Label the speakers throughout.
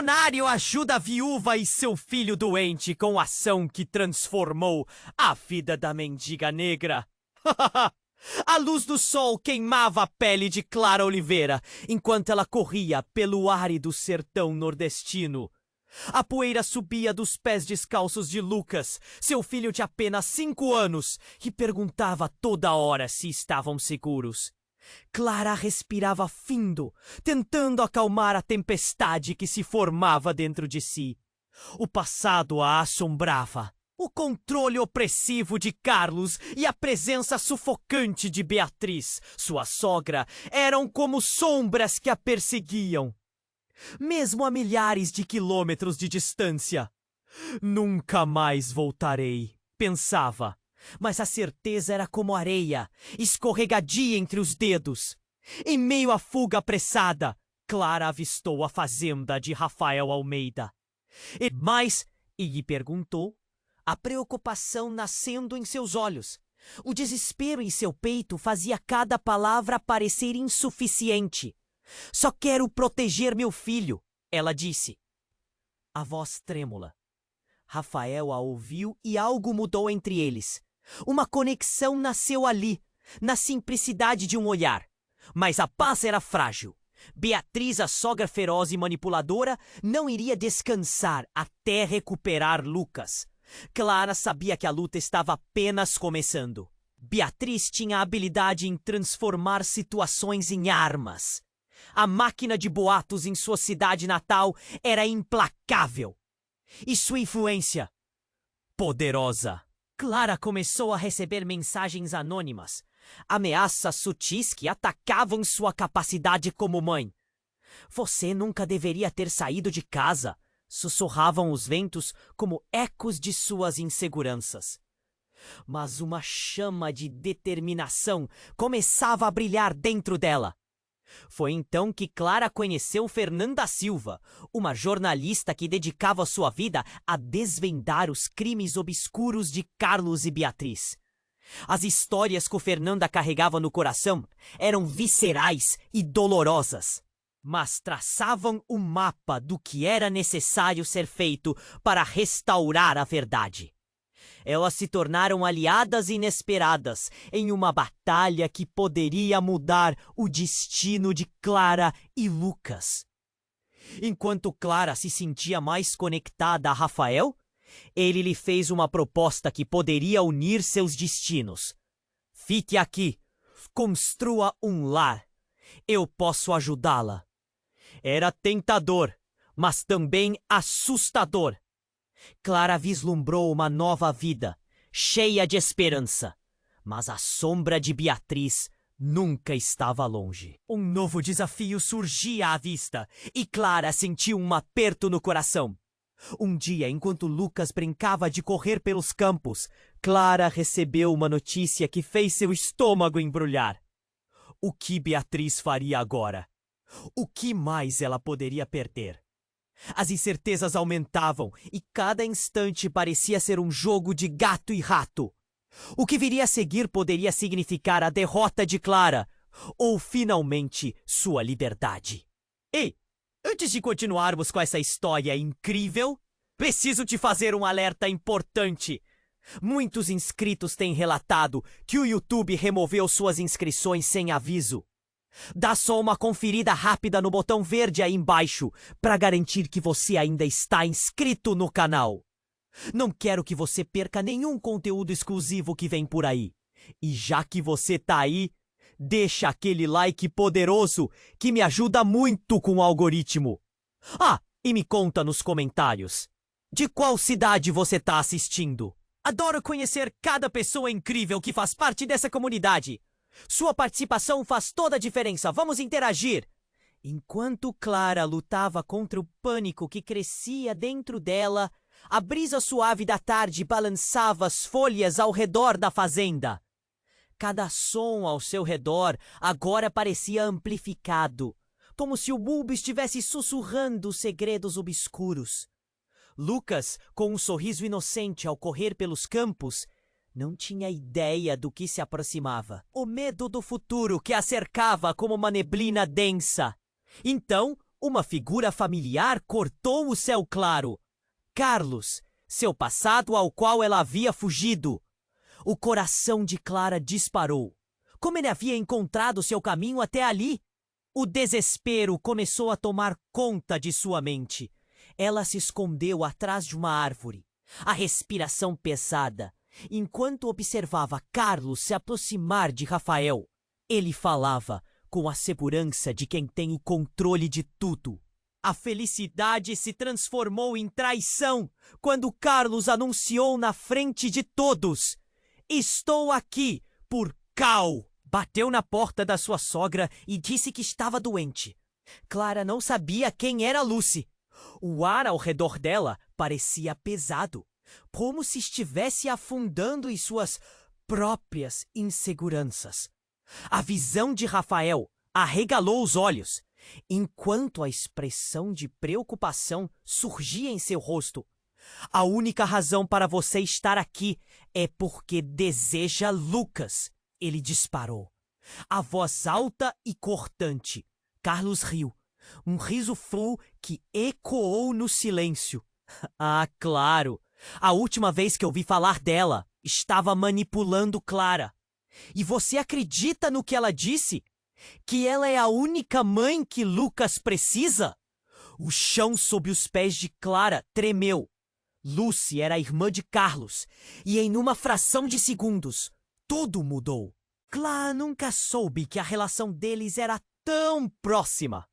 Speaker 1: Milionário ajuda a viúva e seu filho doente com ação que transformou a vida da mendiga negra. A luz do sol queimava a pele de Clara Oliveira enquanto ela corria pelo árido sertão nordestino. A poeira subia dos pés descalços de Lucas, seu filho de apenas 5 anos, e perguntava toda hora se estavam seguros. Clara respirava findo, tentando acalmar a tempestade que se formava dentro de si. O passado a assombrava. O controle opressivo de Carlos e a presença sufocante de Beatriz, sua sogra, eram como sombras que a perseguiam. Mesmo a milhares de quilômetros de distância. Nunca mais voltarei, pensava, mas a certeza era como areia, escorregadia entre os dedos. Em meio à fuga apressada, Clara avistou a fazenda de Rafael Almeida. E lhe perguntou, a preocupação nascendo em seus olhos. O desespero em seu peito fazia cada palavra parecer insuficiente. Só quero proteger meu filho, ela disse. A voz trêmula. Rafael a ouviu e algo mudou entre eles. Uma conexão nasceu ali, na simplicidade de um olhar. Mas a paz era frágil. Beatriz, a sogra feroz e manipuladora, não iria descansar até recuperar Lucas. Clara sabia que a luta estava apenas começando. Beatriz tinha a habilidade em transformar situações em armas. A máquina de boatos em sua cidade natal era implacável. E sua influência, poderosa. Clara começou a receber mensagens anônimas, ameaças sutis que atacavam sua capacidade como mãe. Você nunca deveria ter saído de casa, sussurravam os ventos como ecos de suas inseguranças. Mas uma chama de determinação começava a brilhar dentro dela. Foi então que Clara conheceu Fernanda Silva, uma jornalista que dedicava sua vida a desvendar os crimes obscuros de Carlos e Beatriz. As histórias que Fernanda carregava no coração eram viscerais e dolorosas, mas traçavam o mapa do que era necessário ser feito para restaurar a verdade. Elas se tornaram aliadas inesperadas em uma batalha que poderia mudar o destino de Clara e Lucas. Enquanto Clara se sentia mais conectada a Rafael, ele lhe fez uma proposta que poderia unir seus destinos. Fique aqui, construa um lar. Eu posso ajudá-la. Era tentador, mas também assustador. Clara vislumbrou uma nova vida, cheia de esperança. Mas a sombra de Beatriz nunca estava longe. Um novo desafio surgia à vista e Clara sentiu um aperto no coração. Um dia, enquanto Lucas brincava de correr pelos campos, Clara recebeu uma notícia que fez seu estômago embrulhar. O que Beatriz faria agora? O que mais ela poderia perder? As incertezas aumentavam e cada instante parecia ser um jogo de gato e rato. O que viria a seguir poderia significar a derrota de Clara ou, finalmente, sua liberdade. Ei, antes de continuarmos com essa história incrível, preciso te fazer um alerta importante. Muitos inscritos têm relatado que o YouTube removeu suas inscrições sem aviso. Dá só uma conferida rápida no botão verde aí embaixo para garantir que você ainda está inscrito no canal. Não quero que você perca nenhum conteúdo exclusivo que vem por aí. E já que você tá aí, deixa aquele like poderoso que me ajuda muito com o algoritmo. Ah, e me conta nos comentários. De qual cidade você tá assistindo? Adoro conhecer cada pessoa incrível que faz parte dessa comunidade. Sua participação faz toda a diferença. Vamos interagir! Enquanto Clara lutava contra o pânico que crescia dentro dela, a brisa suave da tarde balançava as folhas ao redor da fazenda. Cada som ao seu redor agora parecia amplificado, como se o bulbo estivesse sussurrando segredos obscuros. Lucas, com um sorriso inocente ao correr pelos campos, não tinha ideia do que se aproximava. O medo do futuro que a cercava como uma neblina densa. Então, Uma figura familiar cortou o céu claro. Carlos, seu passado ao qual ela havia fugido. O coração de Clara disparou. Como ele havia encontrado seu caminho até ali? O desespero começou a tomar conta de sua mente. Ela se escondeu atrás de uma árvore, a respiração pesada, enquanto observava Carlos se aproximar de Rafael. Ele falava com a segurança de quem tem o controle de tudo. A felicidade se transformou em traição quando Carlos anunciou na frente de todos: "Estou aqui por Cal." Bateu na porta da sua sogra e disse que estava doente. Clara não sabia quem era Lucy. O ar ao redor dela parecia pesado, como se estivesse afundando em suas próprias inseguranças. A visão de Rafael arregalou os olhos, enquanto a expressão de preocupação surgia em seu rosto. "A única razão para você estar aqui é porque deseja Lucas." Ele disparou. A voz alta e cortante. Carlos riu. Um riso flu que ecoou no silêncio. Ah, claro! A última vez que ouvi falar dela, estava manipulando Clara. E você acredita no que ela disse? Que ela é a única mãe que Lucas precisa? O chão sob os pés de Clara tremeu. Lucy era a irmã de Carlos, e em uma fração de segundos, tudo mudou. Clara nunca soube que a relação deles era tão próxima.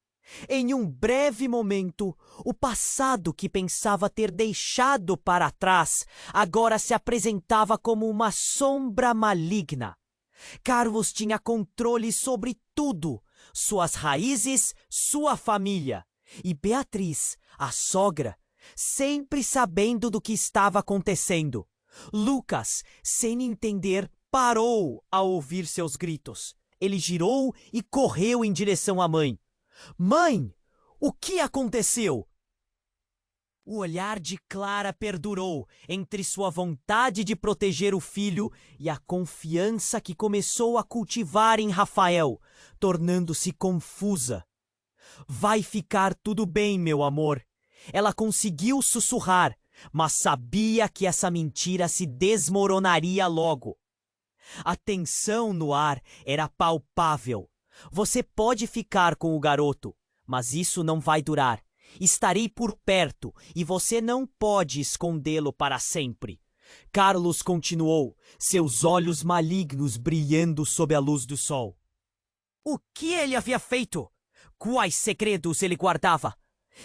Speaker 1: Em um breve momento, o passado que pensava ter deixado para trás agora se apresentava como uma sombra maligna. Carlos tinha controle sobre tudo, suas raízes, sua família. E Beatriz, a sogra, sempre sabendo do que estava acontecendo. Lucas, sem entender, parou ao ouvir seus gritos. Ele girou e correu em direção à mãe. "Mãe, o que aconteceu?" O olhar de Clara perdurou entre sua vontade de proteger o filho e a confiança que começou a cultivar em Rafael, tornando-se confusa. "Vai ficar tudo bem, meu amor." Ela conseguiu sussurrar, mas sabia que essa mentira se desmoronaria logo. A tensão no ar era palpável. "Você pode ficar com o garoto, mas isso não vai durar. Estarei por perto e você não pode escondê-lo para sempre." Carlos continuou, seus olhos malignos brilhando sob a luz do sol. O que ele havia feito? Quais segredos ele guardava?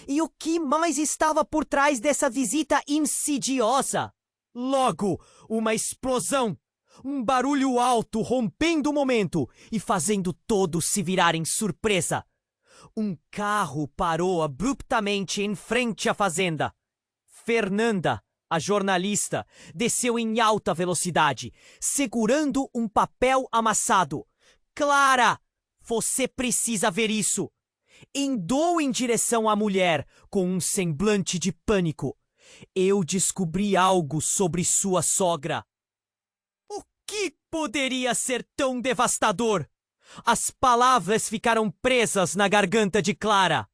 Speaker 1: E o que mais estava por trás dessa visita insidiosa? Logo, uma explosão! Um barulho alto rompendo o momento e fazendo todos se virarem surpresa. Um carro parou abruptamente em frente à fazenda. Fernanda, a jornalista, desceu em alta velocidade, segurando um papel amassado. "Clara, você precisa ver isso!" Andou em direção à mulher com um semblante de pânico. "Eu descobri algo sobre sua sogra." O que poderia ser tão devastador? As palavras ficaram presas na garganta de Clara.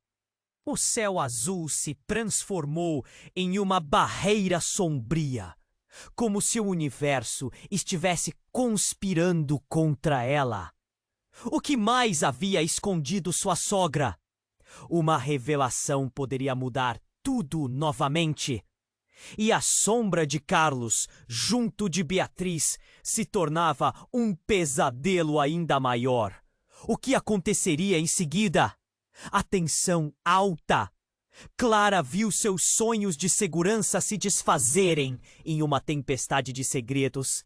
Speaker 1: O céu azul se transformou em uma barreira sombria, como se o universo estivesse conspirando contra ela. O que mais havia escondido sua sogra? Uma revelação poderia mudar tudo novamente. E a sombra de Carlos, junto de Beatriz, se tornava um pesadelo ainda maior. O que aconteceria em seguida? A tensão alta. Clara viu seus sonhos de segurança se desfazerem em uma tempestade de segredos.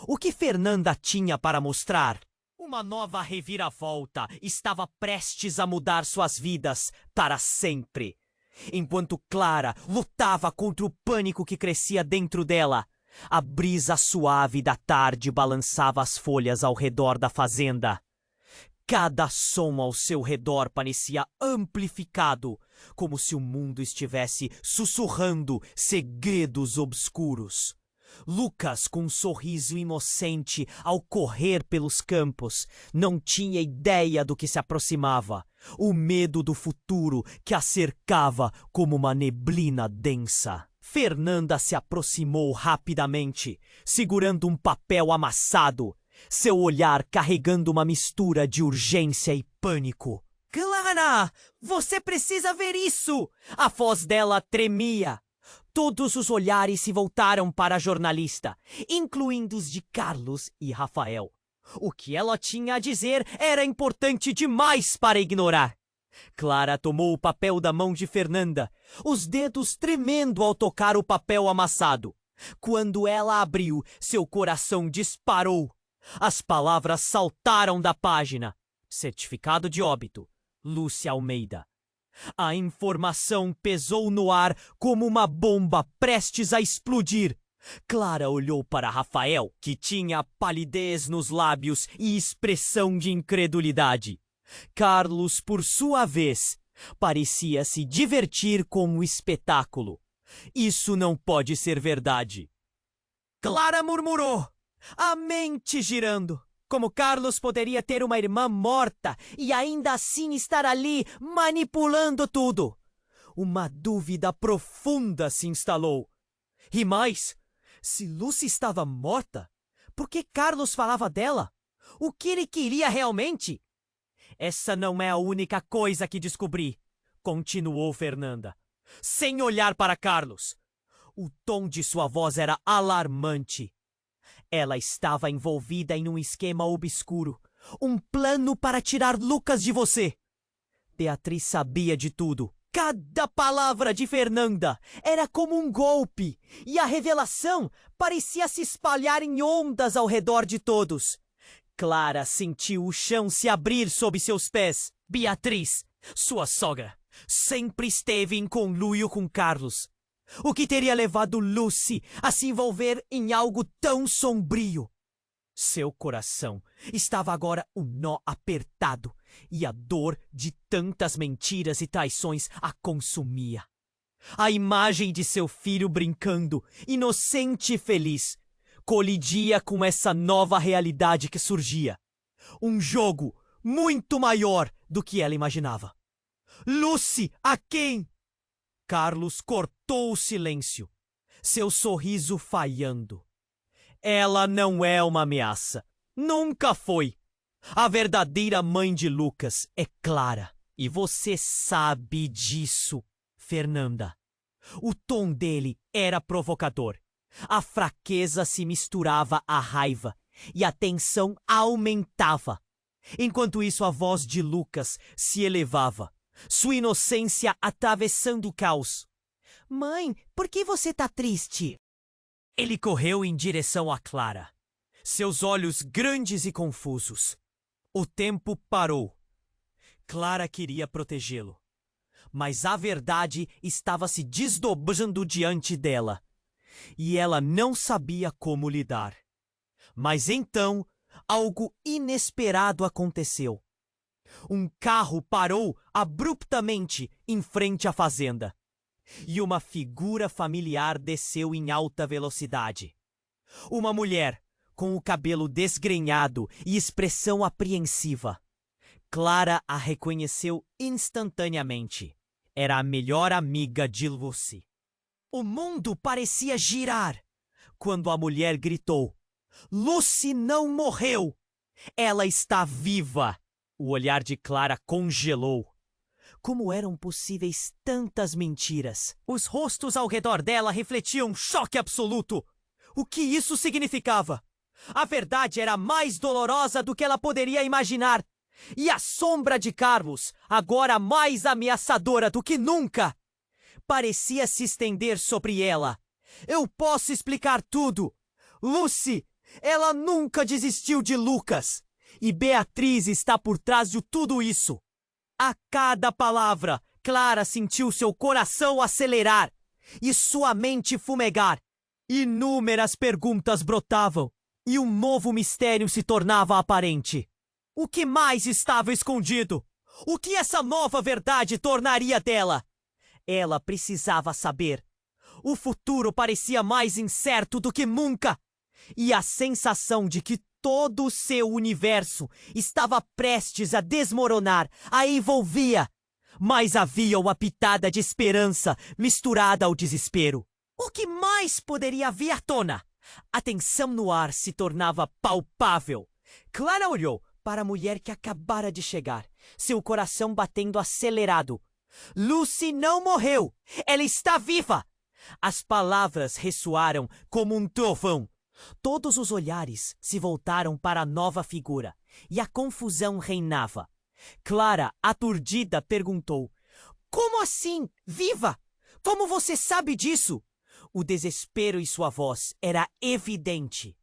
Speaker 1: O que Fernanda tinha para mostrar? Uma nova reviravolta estava prestes a mudar suas vidas para sempre. Enquanto Clara lutava contra o pânico que crescia dentro dela, a brisa suave da tarde balançava as folhas ao redor da fazenda. Cada som ao seu redor parecia amplificado, como se o mundo estivesse sussurrando segredos obscuros. Lucas, com um sorriso inocente ao correr pelos campos, não tinha ideia do que se aproximava, o medo do futuro que a cercava como uma neblina densa. Fernanda se aproximou rapidamente, segurando um papel amassado, seu olhar carregando uma mistura de urgência e pânico. Clara, você precisa ver isso! A voz dela tremia. Todos os olhares se voltaram para a jornalista, incluindo os de Carlos e Rafael. O que ela tinha a dizer era importante demais para ignorar. Clara tomou o papel da mão de Fernanda, os dedos tremendo ao tocar o papel amassado. Quando ela abriu, seu coração disparou. As palavras saltaram da página. Certificado de óbito. Lúcia Almeida. A informação pesou no ar como uma bomba prestes a explodir. Clara olhou para Rafael, que tinha palidez nos lábios e expressão de incredulidade. Carlos, por sua vez, parecia se divertir com o espetáculo. Isso não pode ser verdade. Clara murmurou, a mente girando. Como Carlos poderia ter uma irmã morta e ainda assim estar ali manipulando tudo? Uma dúvida profunda se instalou. E mais, se Lucy estava morta, por que Carlos falava dela? O que ele queria realmente? Essa não é a única coisa que descobri, continuou Fernanda, sem olhar para Carlos. O tom de sua voz era alarmante. Ela estava envolvida em um esquema obscuro, um plano para tirar Lucas de você. Beatriz sabia de tudo. Cada palavra de Fernanda era como um golpe, e a revelação parecia se espalhar em ondas ao redor de todos. Clara sentiu o chão se abrir sob seus pés. Beatriz, sua sogra, sempre esteve em conluio com Carlos. O que teria levado Lucy a se envolver em algo tão sombrio? Seu coração estava agora um nó apertado e a dor de tantas mentiras e traições a consumia. A imagem de seu filho brincando, inocente e feliz, colidia com essa nova realidade que surgia. Um jogo muito maior do que ela imaginava. Lucy, a quem? Carlos cortou o silêncio, seu sorriso falhando. Ela não é uma ameaça. Nunca foi. A verdadeira mãe de Lucas é Clara. E você sabe disso, Fernanda. O tom dele era provocador. A fraqueza se misturava à raiva e a tensão aumentava. Enquanto isso, a voz de Lucas se elevava, sua inocência atravessando o caos. Mãe, por que você tá triste? Ele correu em direção a Clara, seus olhos grandes e confusos. O tempo parou. Clara queria protegê-lo, mas a verdade estava se desdobrando diante dela, e ela não sabia como lidar. Mas então, algo inesperado aconteceu. Um carro parou abruptamente em frente à fazenda, e uma figura familiar desceu em alta velocidade. Uma mulher, com o cabelo desgrenhado e expressão apreensiva. Clara a reconheceu instantaneamente. Era a melhor amiga de Lucy. O mundo parecia girar quando a mulher gritou: Lucy não morreu! Ela está viva! O olhar de Clara congelou. Como eram possíveis tantas mentiras? Os rostos ao redor dela refletiam choque absoluto. O que isso significava? A verdade era mais dolorosa do que ela poderia imaginar. E a sombra de Carlos, agora mais ameaçadora do que nunca, parecia se estender sobre ela. Eu posso explicar tudo. Lucy, ela nunca desistiu de Lucas. E Beatriz está por trás de tudo isso. A cada palavra, Clara sentiu seu coração acelerar e sua mente fumegar. Inúmeras perguntas brotavam e um novo mistério se tornava aparente. O que mais estava escondido? O que essa nova verdade tornaria dela? Ela precisava saber. O futuro parecia mais incerto do que nunca. e a sensação de que todo o seu universo estava prestes a desmoronar a envolvia. Mas havia uma pitada de esperança misturada ao desespero. O que mais poderia vir à tona? A tensão no ar se tornava palpável. Clara olhou para a mulher que acabara de chegar, seu coração batendo acelerado. Lucy não morreu! Ela está viva! As palavras ressoaram como um trovão. Todos os olhares se voltaram para a nova figura, e a confusão reinava. Clara, aturdida, perguntou: Como assim? Viva? Como você sabe disso? O desespero em sua voz era evidente.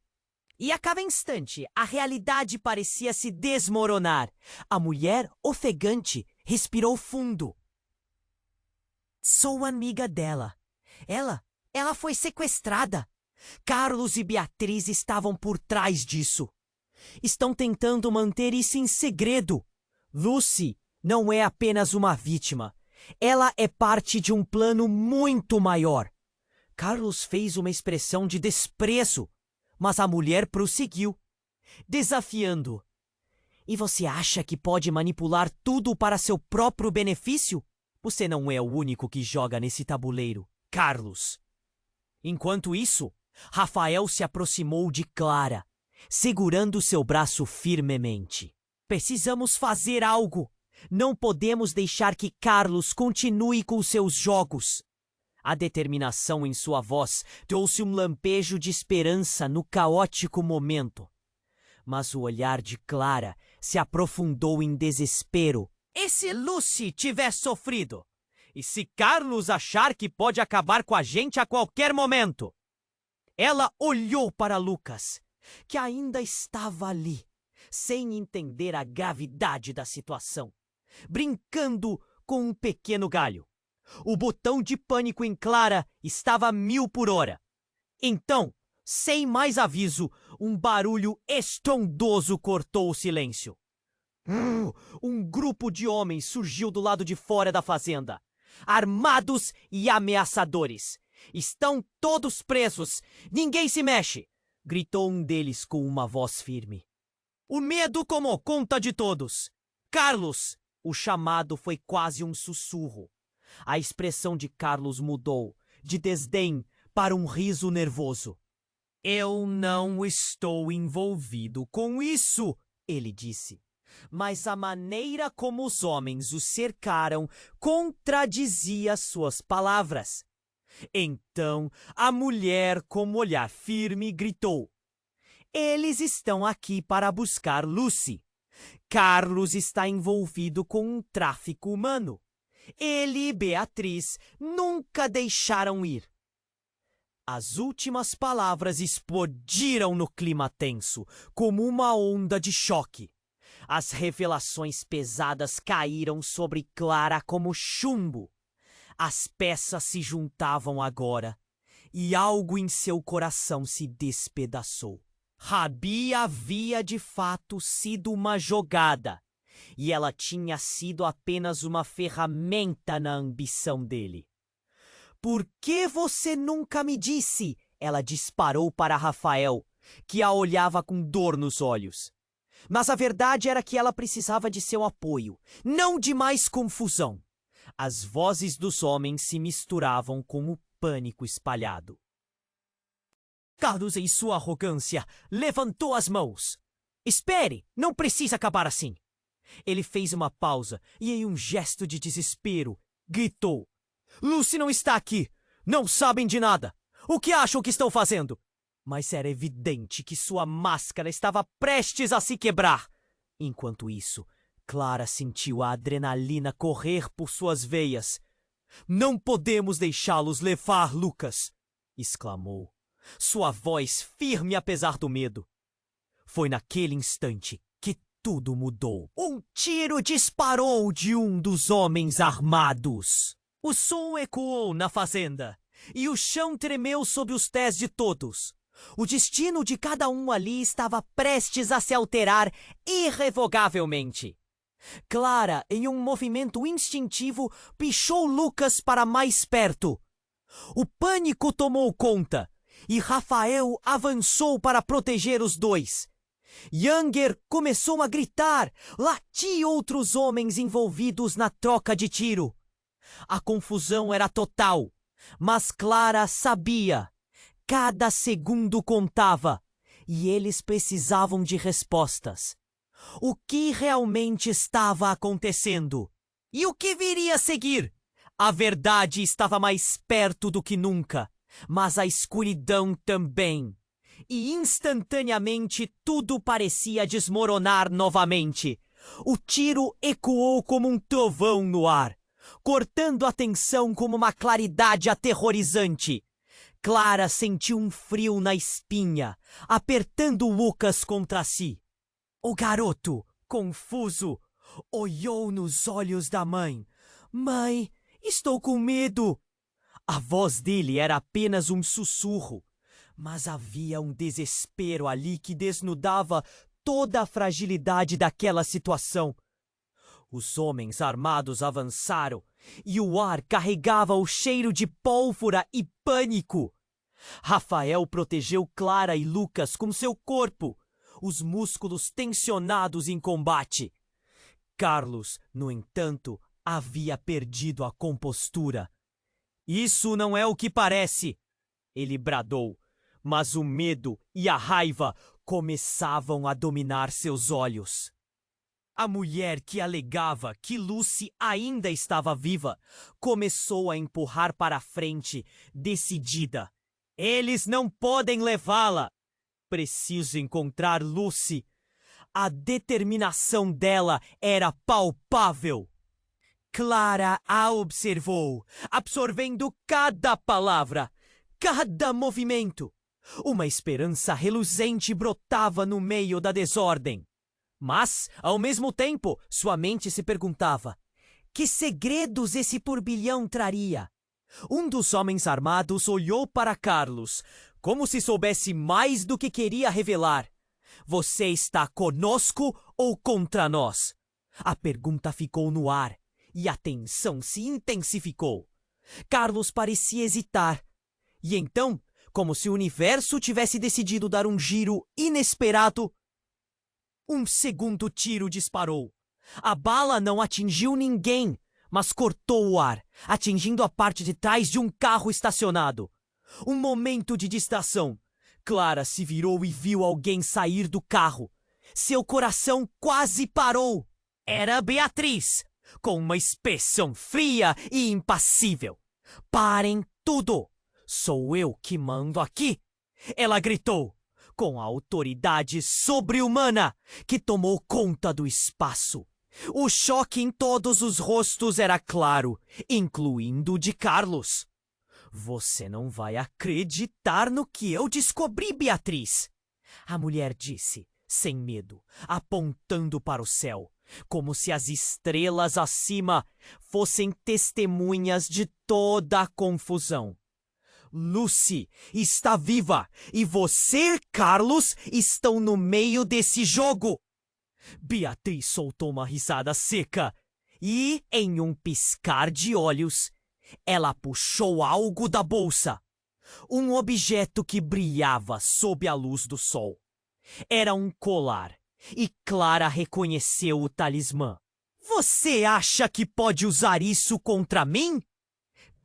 Speaker 1: E a cada instante, a realidade parecia se desmoronar. A mulher, ofegante, respirou fundo. Sou amiga dela. Ela foi sequestrada. Carlos e Beatriz estavam por trás disso. Estão tentando manter isso em segredo. Lucy não é apenas uma vítima. Ela é parte de um plano muito maior. Carlos fez uma expressão de desprezo, mas a mulher prosseguiu, desafiando. E você acha que pode manipular tudo para seu próprio benefício? Você não é o único que joga nesse tabuleiro, Carlos. Enquanto isso, Rafael se aproximou de Clara, segurando seu braço firmemente. Precisamos fazer algo. Não podemos deixar que Carlos continue com seus jogos. A determinação em sua voz trouxe um lampejo de esperança no caótico momento. Mas o olhar de Clara se aprofundou em desespero. E se Lucy tiver sofrido? E se Carlos achar que pode acabar com a gente a qualquer momento? Ela olhou para Lucas, que ainda estava ali, sem entender a gravidade da situação, brincando com um pequeno galho. O botão de pânico em Clara estava a 1000 por hora. Então, sem mais aviso, um barulho estrondoso cortou o silêncio. Um grupo de homens surgiu do lado de fora da fazenda, armados e ameaçadores. Estão todos presos! Ninguém se mexe! Gritou um deles com uma voz firme. O medo tomou conta de todos. Carlos! O chamado foi quase um sussurro. A expressão de Carlos mudou, de desdém para um riso nervoso. Eu não estou envolvido com isso, ele disse. Mas a maneira como os homens o cercaram contradizia suas palavras. Então a mulher, com olhar firme, gritou: Eles estão aqui para buscar Lucy. Carlos está envolvido com um tráfico humano. Ele e Beatriz nunca deixaram ir. As últimas palavras explodiram no clima tenso, como uma onda de choque. As revelações pesadas caíram sobre Clara como chumbo. As peças se juntavam agora, e algo em seu coração se despedaçou. Rabi havia de fato sido uma jogada, e ela tinha sido apenas uma ferramenta na ambição dele. Por que você nunca me disse? Ela disparou para Rafael, que a olhava com dor nos olhos. Mas a verdade era que ela precisava de seu apoio, não de mais confusão. As vozes dos homens se misturavam com o pânico espalhado. Carlos, em sua arrogância, levantou as mãos. Espere, não precisa acabar assim. Ele fez uma pausa e, em um gesto de desespero, gritou: Lucy não está aqui! Não sabem de nada! O que acham que estão fazendo? Mas era evidente que sua máscara estava prestes a se quebrar. Enquanto isso, Clara sentiu a adrenalina correr por suas veias. Não podemos deixá-los levar, Lucas! Exclamou, sua voz firme apesar do medo. Foi naquele instante que tudo mudou. Um tiro disparou de um dos homens armados. O som ecoou na fazenda, e o chão tremeu sob os pés de todos. O destino de cada um ali estava prestes a se alterar irrevogavelmente. Clara, em um movimento instintivo, puxou Lucas para mais perto. O pânico tomou conta, e Rafael avançou para proteger os dois. Younger começou a gritar, latir outros homens envolvidos na troca de tiro. A confusão era total, mas Clara sabia. Cada segundo contava, e eles precisavam de respostas. O que realmente estava acontecendo? E o que viria a seguir? A verdade estava mais perto do que nunca, mas a escuridão também. E instantaneamente tudo parecia desmoronar novamente. O tiro ecoou como um trovão no ar, cortando a tensão como uma claridade aterrorizante. Clara sentiu um frio na espinha, apertando Lucas contra si. O garoto, confuso, olhou nos olhos da mãe. Mãe, estou com medo. A voz dele era apenas um sussurro, mas havia um desespero ali que desnudava toda a fragilidade daquela situação. Os homens armados avançaram e o ar carregava o cheiro de pólvora e pânico. Rafael protegeu Clara e Lucas com seu corpo, os músculos tensionados em combate. Carlos, no entanto, havia perdido a compostura. Isso não é o que parece, ele bradou, mas o medo e a raiva começavam a dominar seus olhos. A mulher que alegava que Lucy ainda estava viva começou a empurrar para a frente, decidida. Eles não podem levá-la. Preciso encontrar Lucy. A determinação dela era palpável. Clara a observou, absorvendo cada palavra, cada movimento. Uma esperança reluzente brotava no meio da desordem. Mas, ao mesmo tempo, sua mente se perguntava: que segredos esse turbilhão traria? Um dos homens armados olhou para Carlos, como se soubesse mais do que queria revelar. Você está conosco ou contra nós? A pergunta ficou no ar e a tensão se intensificou. Carlos parecia hesitar. E então, como se o universo tivesse decidido dar um giro inesperado, um segundo tiro disparou. A bala não atingiu ninguém, mas cortou o ar, atingindo a parte de trás de um carro estacionado. Um momento de distração. Clara se virou e viu alguém sair do carro. Seu coração quase parou. Era Beatriz, com uma expressão fria e impassível. Parem tudo! Sou eu que mando aqui! Ela gritou, com a autoridade sobre-humana que tomou conta do espaço. O choque em todos os rostos era claro, incluindo o de Carlos. Você não vai acreditar no que eu descobri, Beatriz! A mulher disse, sem medo, apontando para o céu, como se as estrelas acima fossem testemunhas de toda a confusão. Lucy está viva e você, Carlos, estão no meio desse jogo! Beatriz soltou uma risada seca e, em um piscar de olhos, ela puxou algo da bolsa. Um objeto que brilhava sob a luz do sol. Era um colar, e Clara reconheceu o talismã. Você acha que pode usar isso contra mim?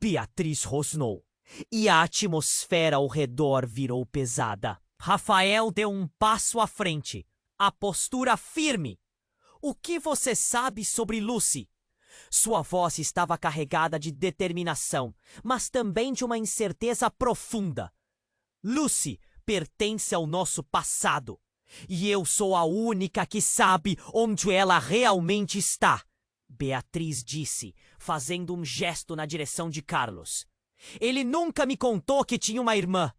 Speaker 1: Beatriz rosnou, e a atmosfera ao redor virou pesada. Rafael deu um passo à frente, a postura firme. O que você sabe sobre Lucy? Sua voz estava carregada de determinação, mas também de uma incerteza profunda. Lucy pertence ao nosso passado, e eu sou a única que sabe onde ela realmente está, Beatriz disse, fazendo um gesto na direção de Carlos. Ele nunca me contou que tinha uma irmã.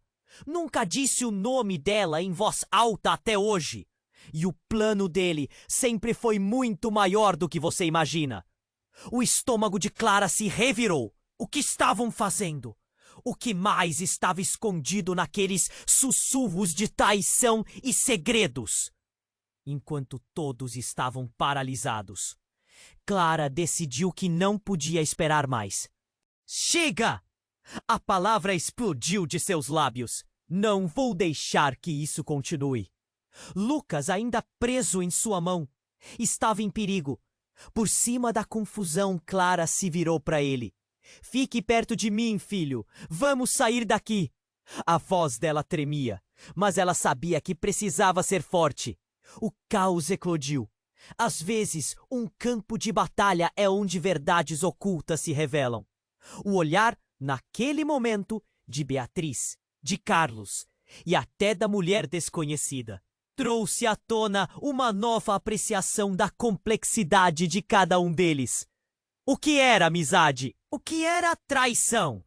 Speaker 1: Nunca disse o nome dela em voz alta até hoje. E o plano dele sempre foi muito maior do que você imagina. O estômago de Clara se revirou. O que estavam fazendo? O que mais estava escondido naqueles sussurros de traição e segredos? Enquanto todos estavam paralisados, Clara decidiu que não podia esperar mais. Chega! A palavra explodiu de seus lábios. Não vou deixar que isso continue. Lucas, ainda preso em sua mão, estava em perigo. Por cima da confusão, Clara se virou para ele. Fique perto de mim, filho. Vamos sair daqui. A voz dela tremia, mas ela sabia que precisava ser forte. O caos eclodiu. Às vezes, um campo de batalha é onde verdades ocultas se revelam. O olhar, naquele momento, de Beatriz, de Carlos e até da mulher desconhecida, trouxe à tona uma nova apreciação da complexidade de cada um deles. O que era amizade? O que era traição?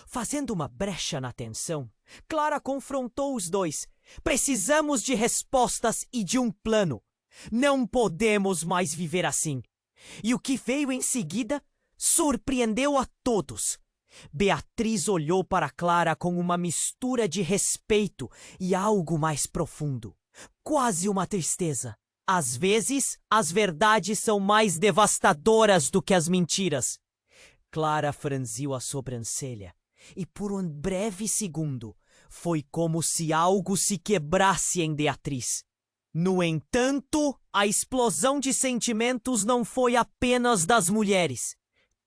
Speaker 1: Fazendo uma brecha na tensão, Clara confrontou os dois. Precisamos de respostas e de um plano. Não podemos mais viver assim. E o que veio em seguida surpreendeu a todos. Beatriz olhou para Clara com uma mistura de respeito e algo mais profundo. Quase uma tristeza. Às vezes, as verdades são mais devastadoras do que as mentiras. Clara franziu a sobrancelha e por um breve segundo foi como se algo se quebrasse em Beatriz. No entanto, a explosão de sentimentos não foi apenas das mulheres.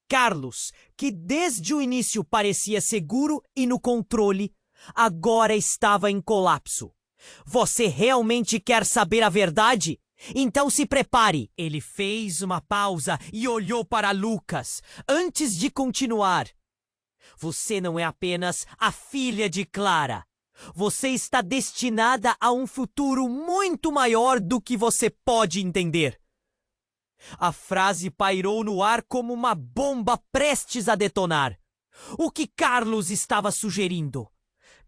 Speaker 1: Carlos, que desde o início parecia seguro e no controle, agora estava em colapso. Você realmente quer saber a verdade? Então se prepare. Ele fez uma pausa e olhou para Lucas, antes de continuar. Você não é apenas a filha de Clara. Você está destinada a um futuro muito maior do que você pode entender. A frase pairou no ar como uma bomba prestes a detonar. O que Carlos estava sugerindo?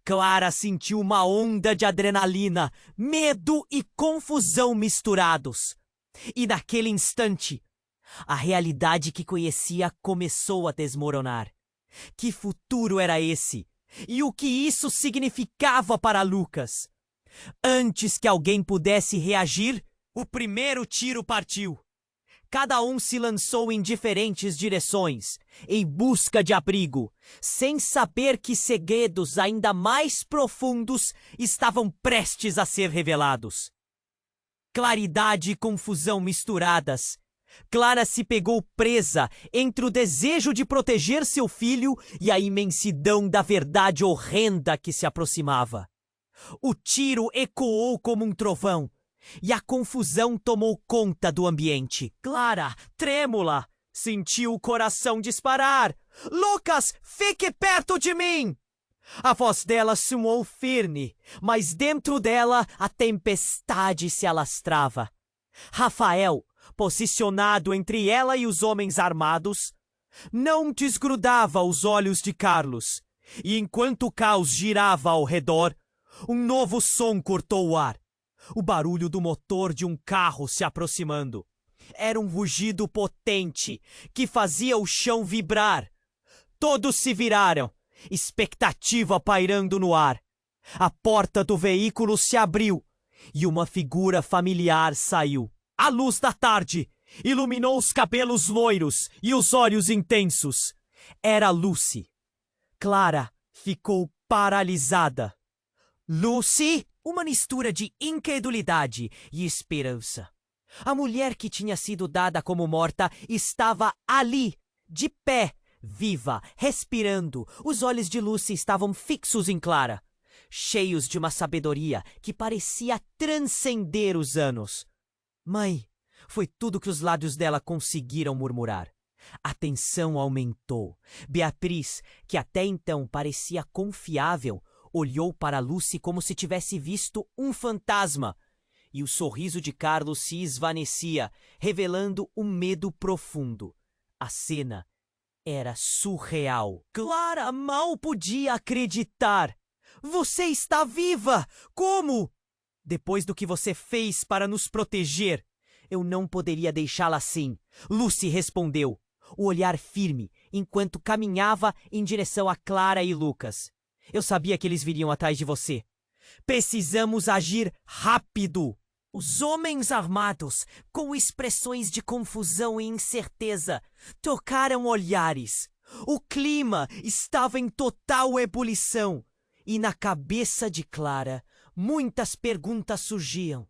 Speaker 1: Clara sentiu uma onda de adrenalina, medo e confusão misturados. E naquele instante, a realidade que conhecia começou a desmoronar. Que futuro era esse? E o que isso significava para Lucas? Antes que alguém pudesse reagir, o primeiro tiro partiu. Cada um se lançou em diferentes direções, em busca de abrigo, sem saber que segredos ainda mais profundos estavam prestes a ser revelados. Claridade e confusão misturadas. Clara se pegou presa entre o desejo de proteger seu filho e a imensidão da verdade horrenda que se aproximava. O tiro ecoou como um trovão. E a confusão tomou conta do ambiente. Clara, trêmula, sentiu o coração disparar. Lucas, fique perto de mim! A voz dela soou firme, mas dentro dela a tempestade se alastrava. Rafael, posicionado entre ela e os homens armados, não desgrudava os olhos de Carlos. E enquanto o caos girava ao redor, um novo som cortou o ar. O barulho do motor de um carro se aproximando. Era um rugido potente que fazia o chão vibrar. Todos se viraram, expectativa pairando no ar. A porta do veículo se abriu e uma figura familiar saiu. A luz da tarde iluminou os cabelos loiros e os olhos intensos. Era Lucy. Clara ficou paralisada. Lucy? Uma mistura de incredulidade e esperança. A mulher que tinha sido dada como morta estava ali, de pé, viva, respirando. Os olhos de Lucy estavam fixos em Clara, cheios de uma sabedoria que parecia transcender os anos. Mãe, foi tudo que os lábios dela conseguiram murmurar. A tensão aumentou. Beatriz, que até então parecia confiável, olhou para Lucy como se tivesse visto um fantasma. E o sorriso de Carlos se esvaecia, revelando um medo profundo. A cena era surreal. Clara mal podia acreditar. Você está viva! Como? Depois do que você fez para nos proteger, eu não poderia deixá-la assim. Lucy respondeu, o olhar firme, enquanto caminhava em direção a Clara e Lucas. Eu sabia que eles viriam atrás de você. Precisamos agir rápido. Os homens armados, com expressões de confusão e incerteza, trocaram olhares. O clima estava em total ebulição. E na cabeça de Clara, muitas perguntas surgiam.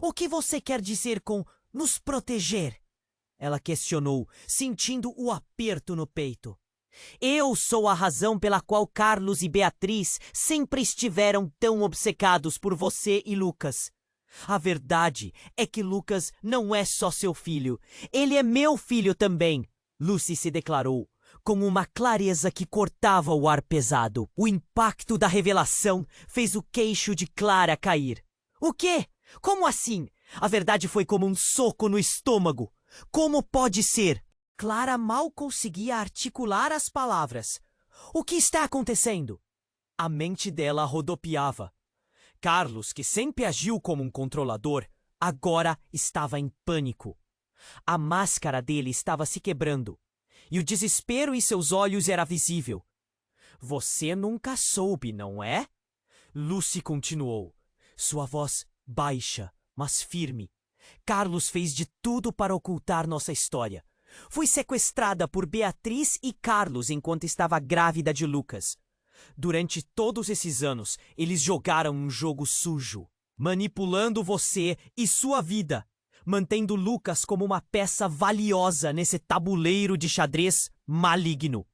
Speaker 1: O que você quer dizer com nos proteger? Ela questionou, sentindo o aperto no peito. Eu sou a razão pela qual Carlos e Beatriz sempre estiveram tão obcecados por você e Lucas. A verdade é que Lucas não é só seu filho, ele é meu filho também, Lucy se declarou, com uma clareza que cortava o ar pesado. O impacto da revelação fez o queixo de Clara cair. O quê? Como assim? A verdade foi como um soco no estômago. Como pode ser? Clara mal conseguia articular as palavras. O que está acontecendo? A mente dela rodopiava. Carlos, que sempre agiu como um controlador, agora estava em pânico. A máscara dele estava se quebrando, e o desespero em seus olhos era visível. Você nunca soube, não é? Lucy continuou, sua voz baixa, mas firme. Carlos fez de tudo para ocultar nossa história. Fui sequestrada por Beatriz e Carlos enquanto estava grávida de Lucas. Durante todos esses anos, eles jogaram um jogo sujo, manipulando você e sua vida, mantendo Lucas como uma peça valiosa nesse tabuleiro de xadrez maligno.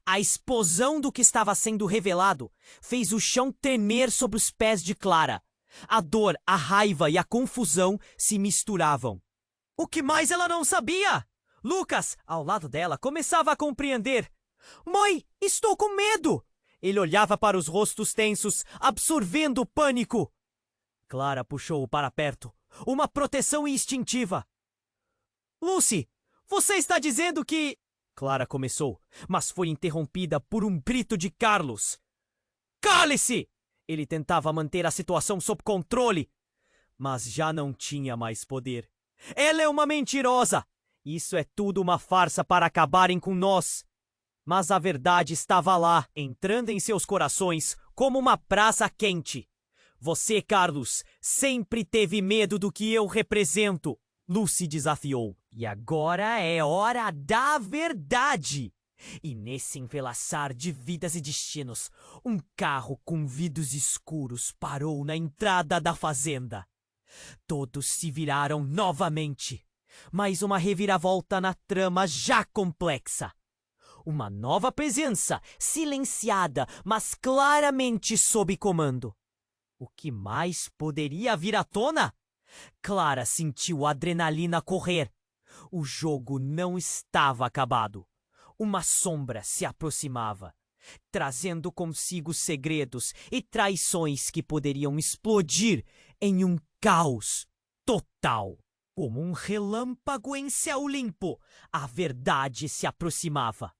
Speaker 1: A explosão do que estava sendo revelado fez o chão tremer sob os pés de Clara. A dor, a raiva e a confusão se misturavam. O que mais ela não sabia? Lucas, ao lado dela, começava a compreender. Mãe, estou com medo! Ele olhava para os rostos tensos, absorvendo o pânico. Clara puxou-o para perto. Uma proteção instintiva. Lucy, você está dizendo que... Clara começou, mas foi interrompida por um grito de Carlos. Cale-se! Ele tentava manter a situação sob controle, mas já não tinha mais poder. Ela é uma mentirosa! Isso é tudo uma farsa para acabarem com nós. Mas a verdade estava lá, entrando em seus corações como uma brasa quente. Você, Carlos, sempre teve medo do que eu represento, Lucy desafiou. E agora é hora da verdade. E nesse envelaçar de vidas e destinos, um carro com vidros escuros parou na entrada da fazenda. Todos se viraram novamente. Mais uma reviravolta na trama já complexa. Uma nova presença, silenciada, mas claramente sob comando. O que mais poderia vir à tona? Clara sentiu a adrenalina correr. O jogo não estava acabado. Uma sombra se aproximava, trazendo consigo segredos e traições que poderiam explodir em um caos total. Como um relâmpago em céu limpo, a verdade se aproximava.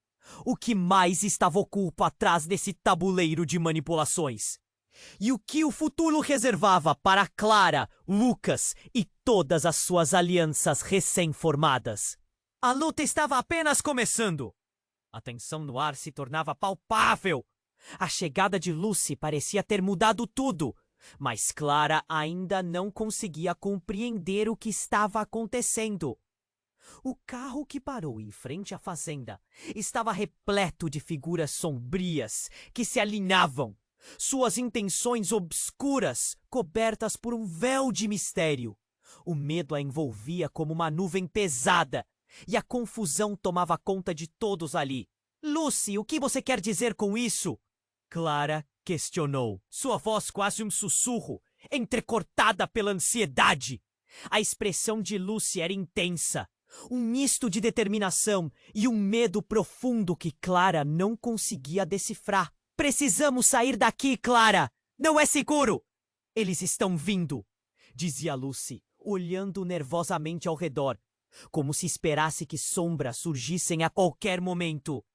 Speaker 1: O que mais estava oculto atrás desse tabuleiro de manipulações? E o que o futuro reservava para Clara, Lucas e todas as suas alianças recém-formadas? A luta estava apenas começando. A tensão no ar se tornava palpável. A chegada de Lucy parecia ter mudado tudo, mas Clara ainda não conseguia compreender o que estava acontecendo. O carro que parou em frente à fazenda estava repleto de figuras sombrias que se alinhavam, suas intenções obscuras cobertas por um véu de mistério. O medo a envolvia como uma nuvem pesada e a confusão tomava conta de todos ali. Lucy, o que você quer dizer com isso? Clara questionou, sua voz quase um sussurro, entrecortada pela ansiedade. A expressão de Lucy era intensa. Um misto de determinação e um medo profundo que Clara não conseguia decifrar. Precisamos sair daqui, Clara! Não é seguro! Eles estão vindo, dizia Lucy, olhando nervosamente ao redor, como se esperasse que sombras surgissem a qualquer momento.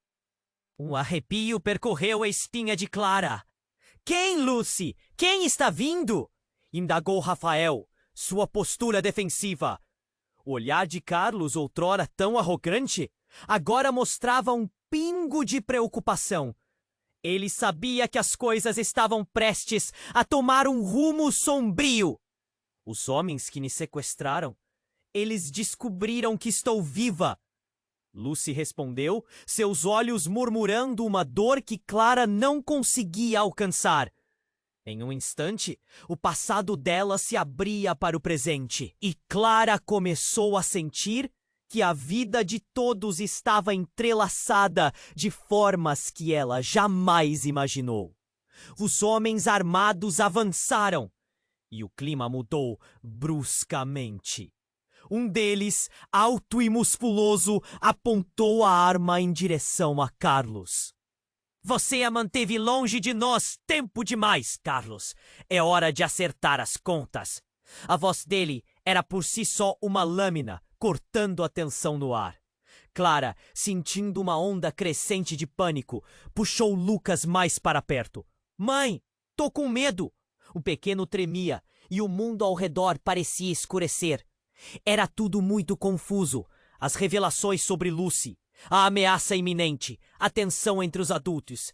Speaker 1: Um arrepio percorreu a espinha de Clara. Quem, Lucy? Quem está vindo? Indagou Rafael, sua postura defensiva. O olhar de Carlos, outrora tão arrogante, agora mostrava um pingo de preocupação. Ele sabia que as coisas estavam prestes a tomar um rumo sombrio. Os homens que me sequestraram, eles descobriram que estou viva. Lucy respondeu, seus olhos murmurando uma dor que Clara não conseguia alcançar. Em um instante, o passado dela se abria para o presente, e Clara começou a sentir que a vida de todos estava entrelaçada de formas que ela jamais imaginou. Os homens armados avançaram, e o clima mudou bruscamente. Um deles, alto e musculoso, apontou a arma em direção a Carlos. Você a manteve longe de nós tempo demais, Carlos. É hora de acertar as contas. A voz dele era por si só uma lâmina, cortando a tensão no ar. Clara, sentindo uma onda crescente de pânico, puxou Lucas mais para perto. Mãe, tô com medo! O pequeno tremia e o mundo ao redor parecia escurecer. Era tudo muito confuso. As revelações sobre Lucy, a ameaça iminente, a tensão entre os adultos.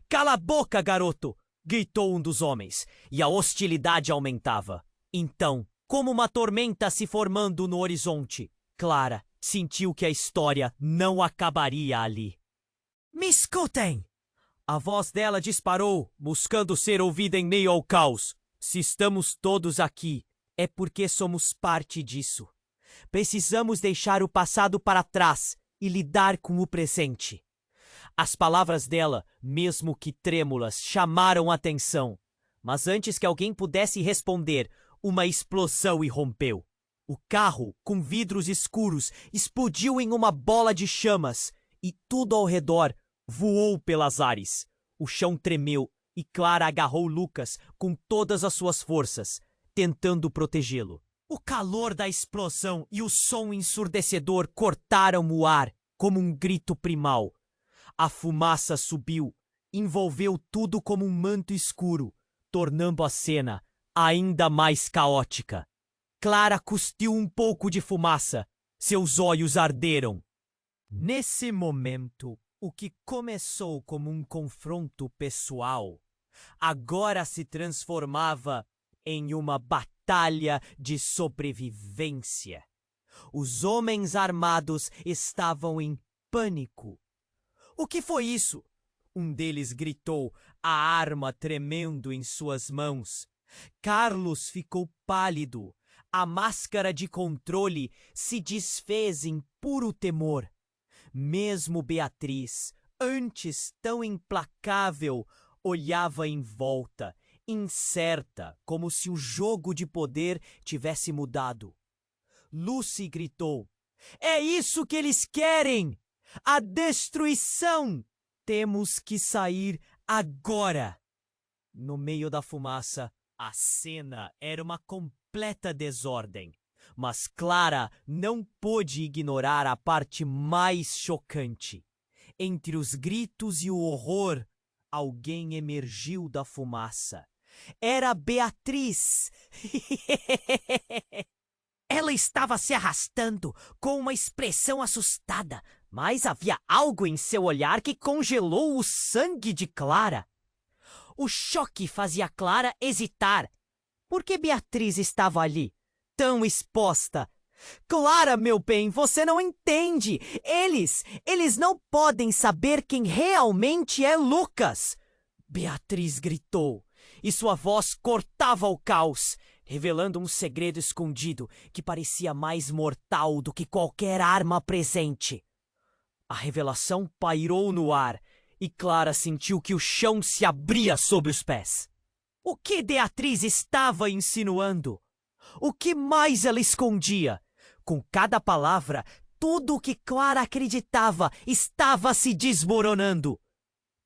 Speaker 1: Cala a boca, garoto! Gritou um dos homens, e a hostilidade aumentava. Então, como uma tormenta se formando no horizonte, Clara sentiu que a história não acabaria ali. Me escutem! A voz dela disparou, buscando ser ouvida em meio ao caos. Se estamos todos aqui, é porque somos parte disso. Precisamos deixar o passado para trás e lidar com o presente. As palavras dela, mesmo que trêmulas, chamaram a atenção. Mas antes que alguém pudesse responder, uma explosão irrompeu. O carro, com vidros escuros, explodiu em uma bola de chamas e tudo ao redor voou pelas ares. O chão tremeu e Clara agarrou Lucas com todas as suas forças, tentando protegê-lo. O calor da explosão e o som ensurdecedor cortaram o ar como um grito primal. A fumaça subiu, envolveu tudo como um manto escuro, tornando a cena ainda mais caótica. Clara cuspiu um pouco de fumaça. Seus olhos arderam. Nesse momento, o que começou como um confronto pessoal, agora se transformava em uma batalha de sobrevivência. Os homens armados estavam em pânico. O que foi isso? Um deles gritou, a arma tremendo em suas mãos. Carlos ficou pálido. A máscara de controle se desfez em puro temor. Mesmo Beatriz, antes tão implacável, olhava em volta, incerta, como se o jogo de poder tivesse mudado. Lucy gritou, é isso que eles querem! A destruição! Temos que sair agora! No meio da fumaça, a cena era uma completa desordem. Mas Clara não pôde ignorar a parte mais chocante. Entre os gritos e o horror, alguém emergiu da fumaça. Era Beatriz! Ela estava se arrastando com uma expressão assustada, mas havia algo em seu olhar que congelou o sangue de Clara. O choque fazia Clara hesitar. Por que Beatriz estava ali, tão exposta? Clara, meu bem, você não entende. Eles não podem saber quem realmente é Lucas. Beatriz gritou, e sua voz cortava o caos, revelando um segredo escondido que parecia mais mortal do que qualquer arma presente. A revelação pairou no ar, e Clara sentiu que o chão se abria sob os pés. O que Beatriz estava insinuando? O que mais ela escondia? Com cada palavra, tudo o que Clara acreditava estava se desmoronando.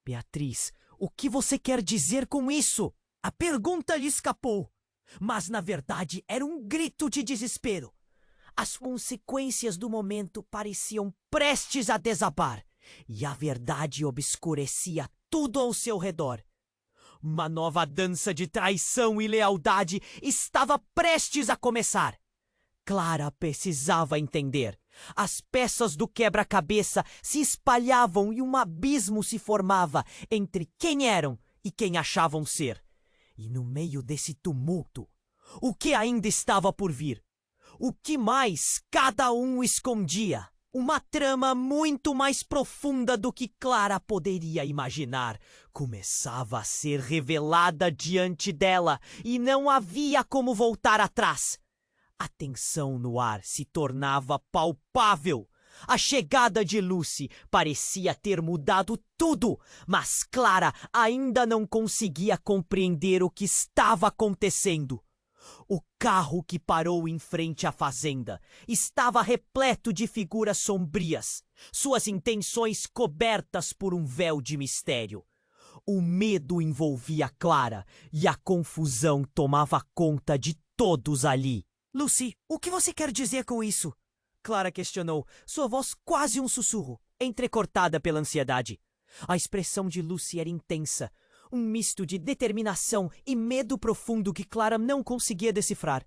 Speaker 1: Beatriz, o que você quer dizer com isso? A pergunta lhe escapou, mas na verdade era um grito de desespero. As consequências do momento pareciam prestes a desabar, e a verdade obscurecia tudo ao seu redor. Uma nova dança de traição e lealdade estava prestes a começar. Clara precisava entender. As peças do quebra-cabeça se espalhavam e um abismo se formava entre quem eram e quem achavam ser. E no meio desse tumulto, o que ainda estava por vir? O que mais cada um escondia? Uma trama muito mais profunda do que Clara poderia imaginar começava a ser revelada diante dela e não havia como voltar atrás. A tensão no ar se tornava palpável. A chegada de Lucy parecia ter mudado tudo, mas Clara ainda não conseguia compreender o que estava acontecendo. O carro que parou em frente à fazenda estava repleto de figuras sombrias, suas intenções cobertas por um véu de mistério. O medo envolvia Clara e a confusão tomava conta de todos ali. Lucy, o que você quer dizer com isso? Clara questionou, sua voz quase um sussurro, entrecortada pela ansiedade. A expressão de Lucy era intensa, um misto de determinação e medo profundo que Clara não conseguia decifrar.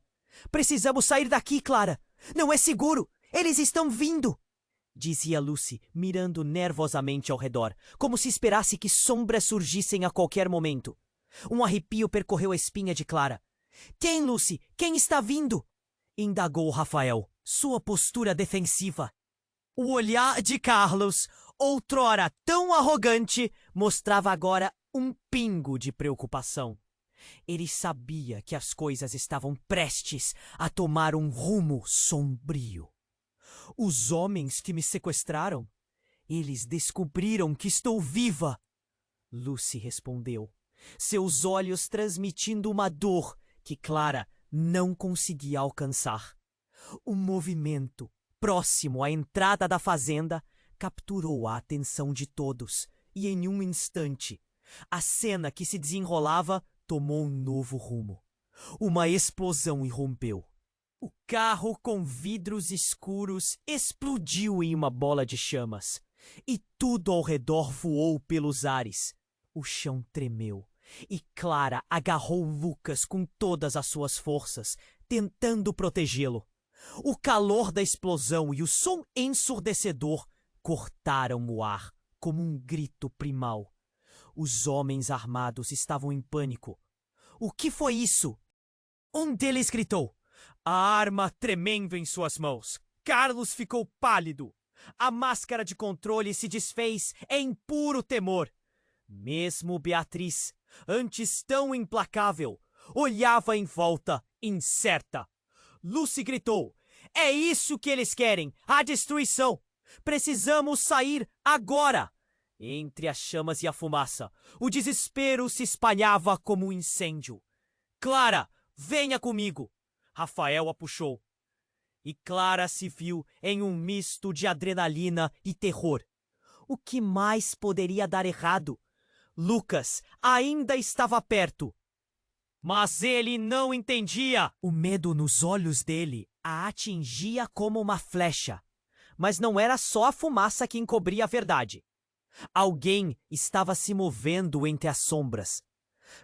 Speaker 1: Precisamos sair daqui, Clara! Não é seguro! Eles estão vindo! Dizia Lucy, mirando nervosamente ao redor, como se esperasse que sombras surgissem a qualquer momento. Um arrepio percorreu a espinha de Clara. Quem, Lucy? Quem está vindo? Indagou Rafael, sua postura defensiva. O olhar de Carlos, outrora tão arrogante, mostrava agora um pingo de preocupação. Ele sabia que as coisas estavam prestes a tomar um rumo sombrio. Os homens que me sequestraram, eles descobriram que estou viva. Lucy respondeu, seus olhos transmitindo uma dor que Clara não conseguia alcançar. O movimento próximo à entrada da fazenda capturou a atenção de todos e em um instante a cena que se desenrolava tomou um novo rumo. Uma explosão irrompeu. O carro com vidros escuros explodiu em uma bola de chamas e tudo ao redor voou pelos ares. O chão tremeu e Clara agarrou Lucas com todas as suas forças, tentando protegê-lo. O calor da explosão e o som ensurdecedor cortaram o ar como um grito primal. Os homens armados estavam em pânico. O que foi isso? Um deles gritou, a arma tremendo em suas mãos. Carlos ficou pálido. A máscara de controle se desfez em puro temor. Mesmo Beatriz, antes tão implacável, olhava em volta, incerta. Lucy gritou, é isso que eles querem, a destruição. Precisamos sair agora. Entre as chamas e a fumaça, o desespero se espalhava como um incêndio. Clara, venha comigo! Rafael a puxou. E Clara se viu em um misto de adrenalina e terror. O que mais poderia dar errado? Lucas ainda estava perto. Mas ele não entendia. O medo nos olhos dele a atingia como uma flecha. Mas não era só a fumaça que encobria a verdade. Alguém estava se movendo entre as sombras.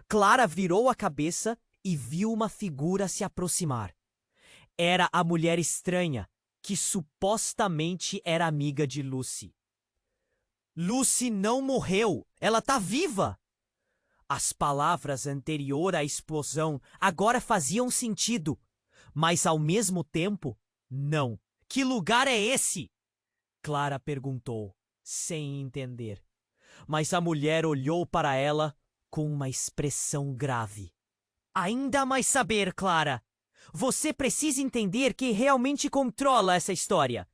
Speaker 1: Clara virou a cabeça e viu uma figura se aproximar. Era a mulher estranha, que supostamente era amiga de Lucy. Lucy não morreu, ela tá viva! As palavras anteriores à explosão agora faziam sentido, mas ao mesmo tempo, não. Que lugar é esse? Clara perguntou, sem entender. Mas a mulher olhou para ela com uma expressão grave. Ainda mais saber, Clara. Você precisa entender que realmente controla essa história.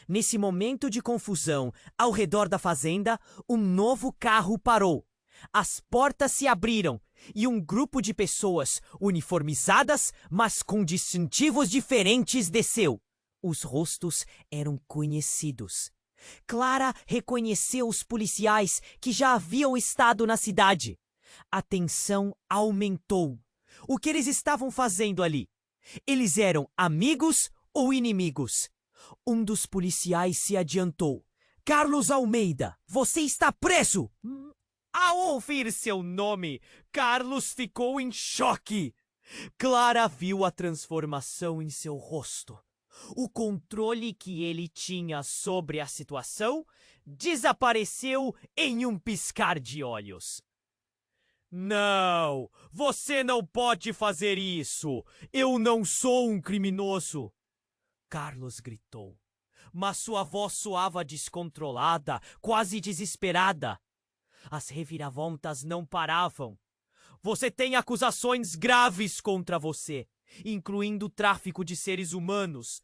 Speaker 1: Nesse momento de confusão, ao redor da fazenda, um novo carro parou. As portas se abriram e um grupo de pessoas uniformizadas, mas com distintivos diferentes, desceu. Os rostos eram conhecidos. Clara reconheceu os policiais que já haviam estado na cidade. A tensão aumentou. O que eles estavam fazendo ali? Eles eram amigos ou inimigos? Um dos policiais se adiantou. Carlos Almeida, você está preso! Ao ouvir seu nome, Carlos ficou em choque. Clara viu a transformação em seu rosto. O controle que ele tinha sobre a situação desapareceu em um piscar de olhos. Não, você não pode fazer isso. Eu não sou um criminoso. Carlos gritou. Mas sua voz soava descontrolada, quase desesperada. As reviravoltas não paravam. Você tem acusações graves contra você, incluindo o tráfico de seres humanos,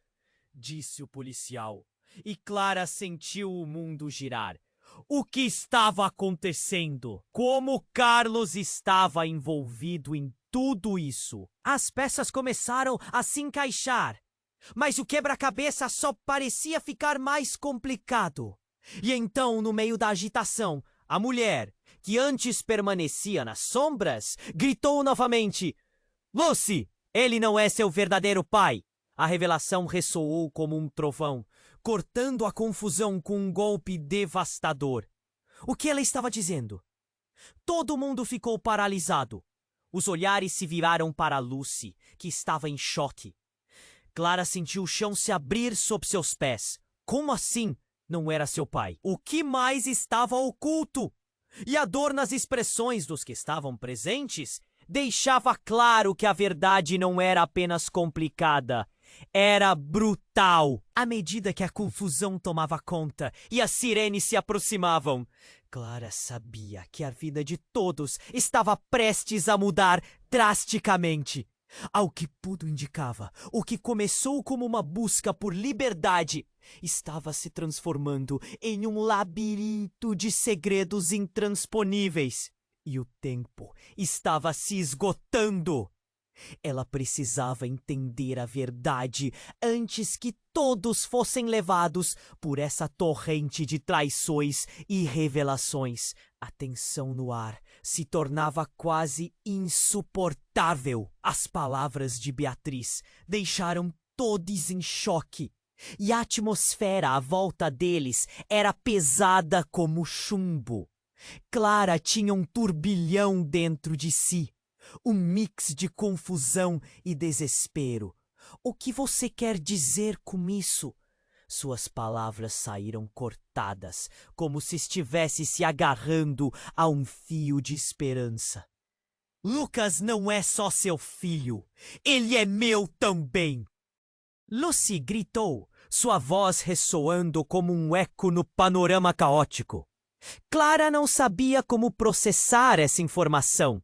Speaker 1: disse o policial. E Clara sentiu o mundo girar. O que estava acontecendo? Como Carlos estava envolvido em tudo isso? As peças começaram a se encaixar, mas o quebra-cabeça só parecia ficar mais complicado. E então, no meio da agitação, a mulher, que antes permanecia nas sombras, gritou novamente: Lucy, ele não é seu verdadeiro pai. A revelação ressoou como um trovão, cortando a confusão com um golpe devastador. O que ela estava dizendo? Todo mundo ficou paralisado. Os olhares se viraram para Lucy, que estava em choque. Clara sentiu o chão se abrir sob seus pés. Como assim? Não era seu pai. O que mais estava oculto? E a dor nas expressões dos que estavam presentes deixava claro que a verdade não era apenas complicada, era brutal. À medida que a confusão tomava conta e as sirenes se aproximavam, Clara sabia que a vida de todos estava prestes a mudar drasticamente. Ao que tudo indicava, o que começou como uma busca por liberdade estava se transformando em um labirinto de segredos intransponíveis. E o tempo estava se esgotando. Ela precisava entender a verdade antes que todos fossem levados por essa torrente de traições e revelações. A tensão no ar se tornava quase insuportável. As palavras de Beatriz deixaram todos em choque, e a atmosfera à volta deles era pesada como chumbo. Clara tinha um turbilhão dentro de si, um mix de confusão e desespero. O que você quer dizer com isso? Suas palavras saíram cortadas, como se estivesse se agarrando a um fio de esperança. Lucas não é só seu filho, ele é meu também! Lucy gritou, sua voz ressoando como um eco no panorama caótico. Clara não sabia como processar essa informação.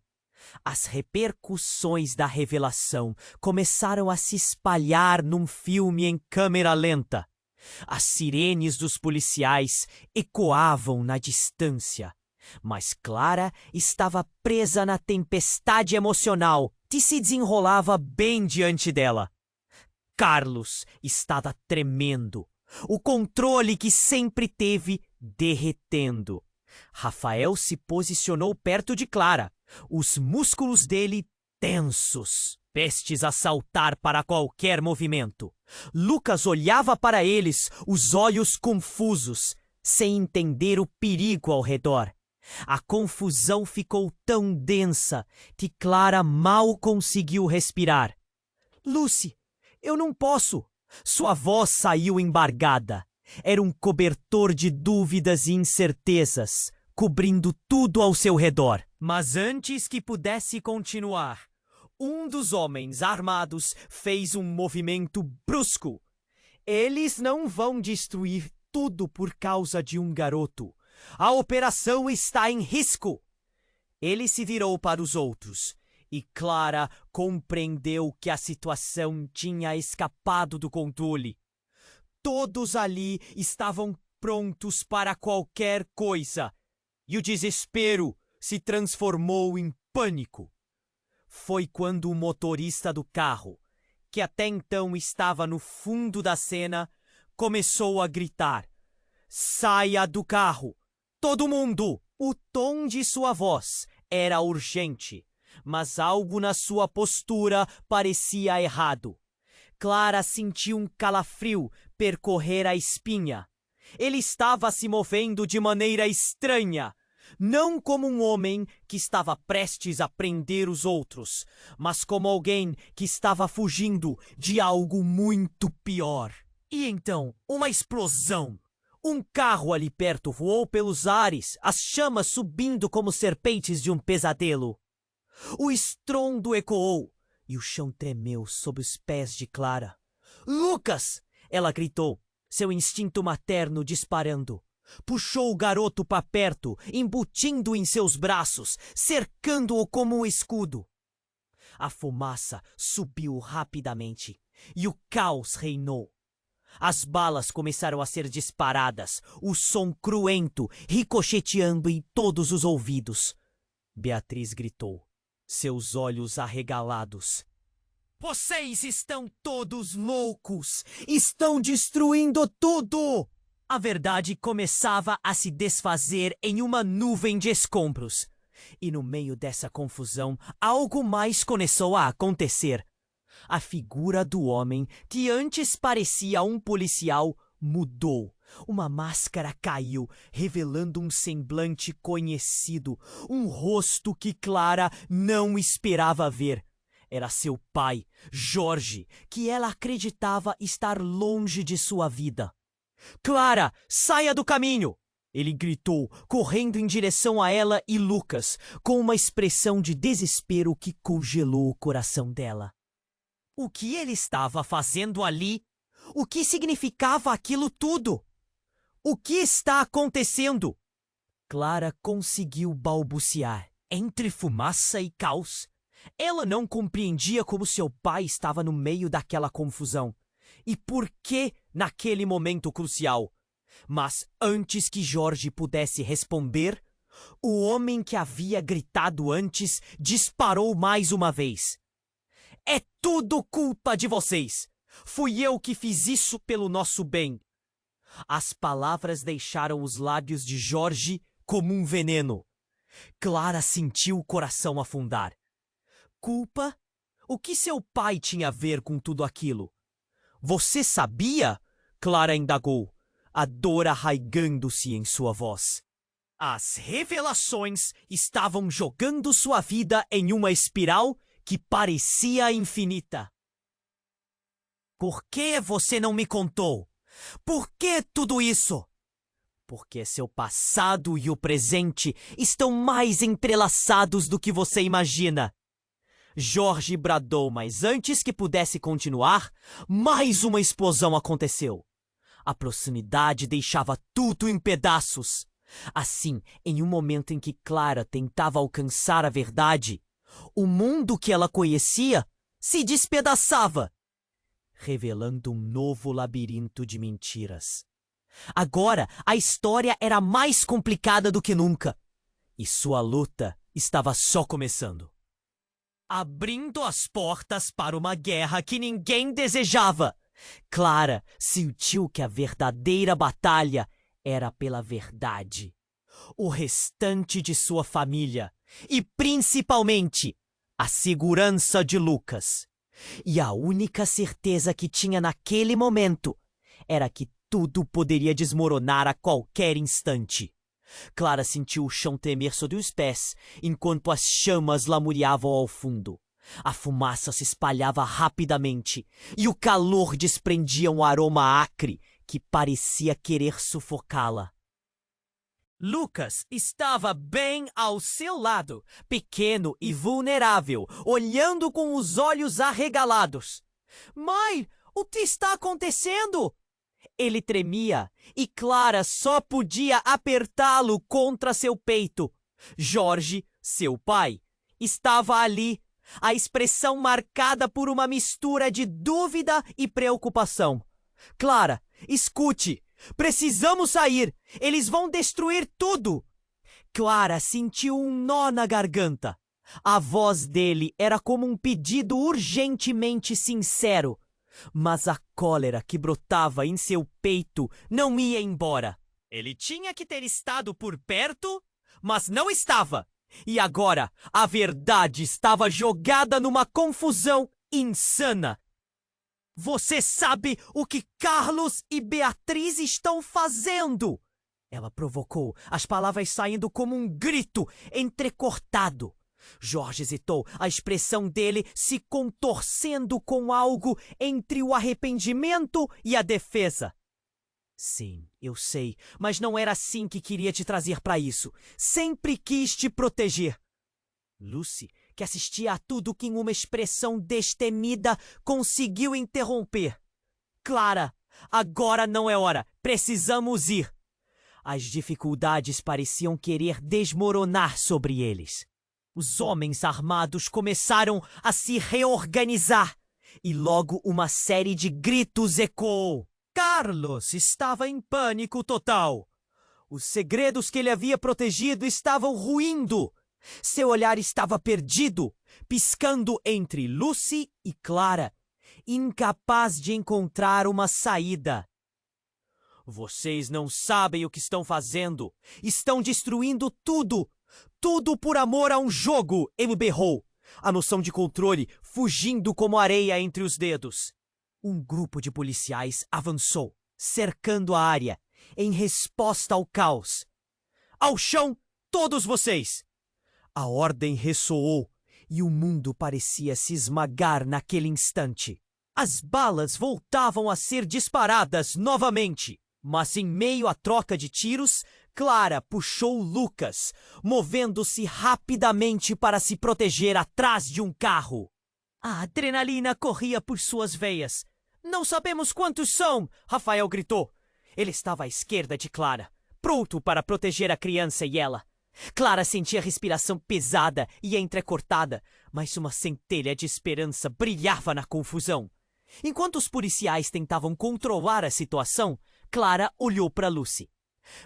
Speaker 1: As repercussões da revelação começaram a se espalhar num filme em câmera lenta. As sirenes dos policiais ecoavam na distância, mas Clara estava presa na tempestade emocional que se desenrolava bem diante dela. Carlos estava tremendo, o controle que sempre teve derretendo. Rafael se posicionou perto de Clara, os músculos dele tensos, prestes a saltar para qualquer movimento. Lucas olhava para eles, os olhos confusos, sem entender o perigo ao redor. A confusão ficou tão densa que Clara mal conseguiu respirar. Lucy, eu não posso! Sua voz saiu embargada. Era um cobertor de dúvidas e incertezas, cobrindo tudo ao seu redor. Mas antes que pudesse continuar, um dos homens armados fez um movimento brusco. Eles não vão destruir tudo por causa de um garoto. A operação está em risco. Ele se virou para os outros, e Clara compreendeu que a situação tinha escapado do controle. Todos ali estavam prontos para qualquer coisa, e o desespero se transformou em pânico. Foi quando o motorista do carro, que até então estava no fundo da cena, começou a gritar: "Saia do carro! Todo mundo!" O tom de sua voz era urgente, mas algo na sua postura parecia errado. Clara sentiu um calafrio percorrer a espinha. Ele estava se movendo de maneira estranha, não como um homem que estava prestes a prender os outros, mas como alguém que estava fugindo de algo muito pior. E então, uma explosão. Um carro ali perto voou pelos ares, as chamas subindo como serpentes de um pesadelo. O estrondo ecoou e o chão tremeu sob os pés de Clara. "Lucas!" ela gritou. seu instinto materno disparando. Puxou o garoto para perto, embutindo em seus braços, cercando-o como um escudo. A fumaça subiu rapidamente e o caos reinou. As balas começaram a ser disparadas, o som cruento ricocheteando em todos os ouvidos. Beatriz gritou, seus olhos arregalados. Vocês estão todos loucos! Estão destruindo tudo! A verdade começava a se desfazer em uma nuvem de escombros. E no meio dessa confusão, algo mais começou a acontecer. A figura do homem, que antes parecia um policial, mudou. Uma máscara caiu, revelando um semblante conhecido, um rosto que Clara não esperava ver. Era seu pai, Jorge, que ela acreditava estar longe de sua vida. Clara, saia do caminho! Ele gritou, correndo em direção a ela e Lucas, com uma expressão de desespero que congelou o coração dela. O que ele estava fazendo ali? O que significava aquilo tudo? O que está acontecendo? Clara conseguiu balbuciar, entre fumaça e caos. Ela não compreendia como seu pai estava no meio daquela confusão. E por que naquele momento crucial? Mas antes que Jorge pudesse responder, o homem que havia gritado antes disparou mais uma vez. É tudo culpa de vocês! Fui eu que fiz isso pelo nosso bem! As palavras deixaram os lábios de Jorge como um veneno. Clara sentiu o coração afundar. Culpa? O que seu pai tinha a ver com tudo aquilo? Você sabia? Clara indagou, a dor arraigando-se em sua voz. As revelações estavam jogando sua vida em uma espiral que parecia infinita. Por que você não me contou? Por que tudo isso? Porque seu passado e o presente estão mais entrelaçados do que você imagina. Jorge bradou, mas antes que pudesse continuar, mais uma explosão aconteceu. A proximidade deixava tudo em pedaços. Assim, em um momento em que Clara tentava alcançar a verdade, o mundo que ela conhecia se despedaçava, revelando um novo labirinto de mentiras. Agora, a história era mais complicada do que nunca, e sua luta estava só começando. Abrindo as portas para uma guerra que ninguém desejava, Clara sentiu que a verdadeira batalha era pela verdade. O restante de sua família e, principalmente, a segurança de Lucas. E a única certeza que tinha naquele momento era que tudo poderia desmoronar a qualquer instante. Clara sentiu o chão tremer sob os pés, enquanto as chamas lamuriavam ao fundo. A fumaça se espalhava rapidamente, e o calor desprendia um aroma acre que parecia querer sufocá-la. Lucas estava bem ao seu lado, pequeno e vulnerável, olhando com os olhos arregalados. Mãe, o que está acontecendo? Ele tremia, e Clara só podia apertá-lo contra seu peito. Jorge, seu pai, estava ali, a expressão marcada por uma mistura de dúvida e preocupação. Clara, escute! Precisamos sair! Eles vão destruir tudo! Clara sentiu um nó na garganta. A voz dele era como um pedido urgentemente sincero. Mas a cólera que brotava em seu peito não ia embora. Ele tinha que ter estado por perto, mas não estava. E agora a verdade estava jogada numa confusão insana. Você sabe o que Carlos e Beatriz estão fazendo? Ela provocou, as palavras saindo como um grito entrecortado. Jorge hesitou, a expressão dele se contorcendo com algo entre o arrependimento e a defesa. Sim, eu sei, mas não era assim que queria te trazer para isso. Sempre quis te proteger. Lucy, que assistia a tudo com uma expressão destemida, conseguiu interromper. Clara, Agora não é hora. Precisamos ir. As dificuldades pareciam querer desmoronar sobre eles. Os homens armados começaram a se reorganizar e logo uma série de gritos ecoou. Carlos estava em pânico total. Os segredos que ele havia protegido estavam ruindo. Seu olhar estava perdido, piscando entre Lucy e Clara, incapaz de encontrar uma saída. Vocês não sabem o que estão fazendo. Estão destruindo tudo. Tudo por amor a um jogo, ele berrou, a noção de controle fugindo como areia entre os dedos. Um grupo de policiais avançou, cercando a área, em resposta ao caos. Ao chão, todos vocês! A ordem ressoou e o mundo parecia se esmagar naquele instante. As balas voltavam a ser disparadas novamente, mas em meio à troca de tiros, Clara puxou Lucas, movendo-se rapidamente para se proteger atrás de um carro. A adrenalina corria por suas veias. Não sabemos quantos são, Rafael gritou. Ele estava à esquerda de Clara, pronto para proteger a criança e ela. Clara sentia a respiração pesada e entrecortada, mas uma centelha de esperança brilhava na confusão. Enquanto os policiais tentavam controlar a situação, Clara olhou para Lucy.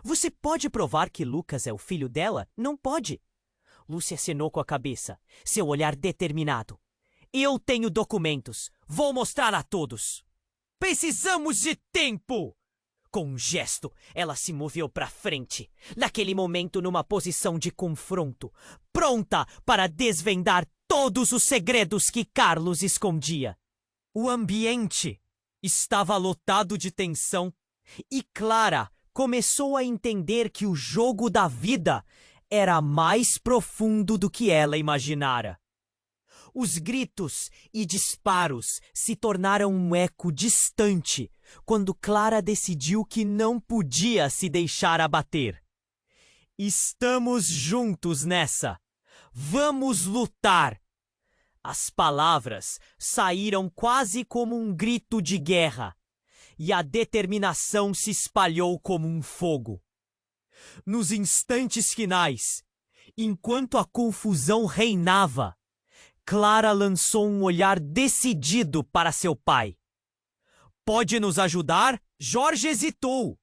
Speaker 1: Você pode provar que Lucas é o filho dela? Não pode. Lucy acenou com a cabeça, seu olhar determinado. Eu tenho documentos. Vou mostrar a todos. Precisamos de tempo! Com um gesto, ela se moveu para frente, naquele momento numa posição de confronto, pronta para desvendar todos os segredos que Carlos escondia. O ambiente estava lotado de tensão e Clara começou a entender que o jogo da vida era mais profundo do que ela imaginara. Os gritos e disparos se tornaram um eco distante quando Clara decidiu que não podia se deixar abater. Estamos juntos nessa. Vamos lutar. As palavras saíram quase como um grito de guerra, e a determinação se espalhou como um fogo. Nos instantes finais, enquanto a confusão reinava, Clara lançou um olhar decidido para seu pai. Pode nos ajudar? Jorge hesitou.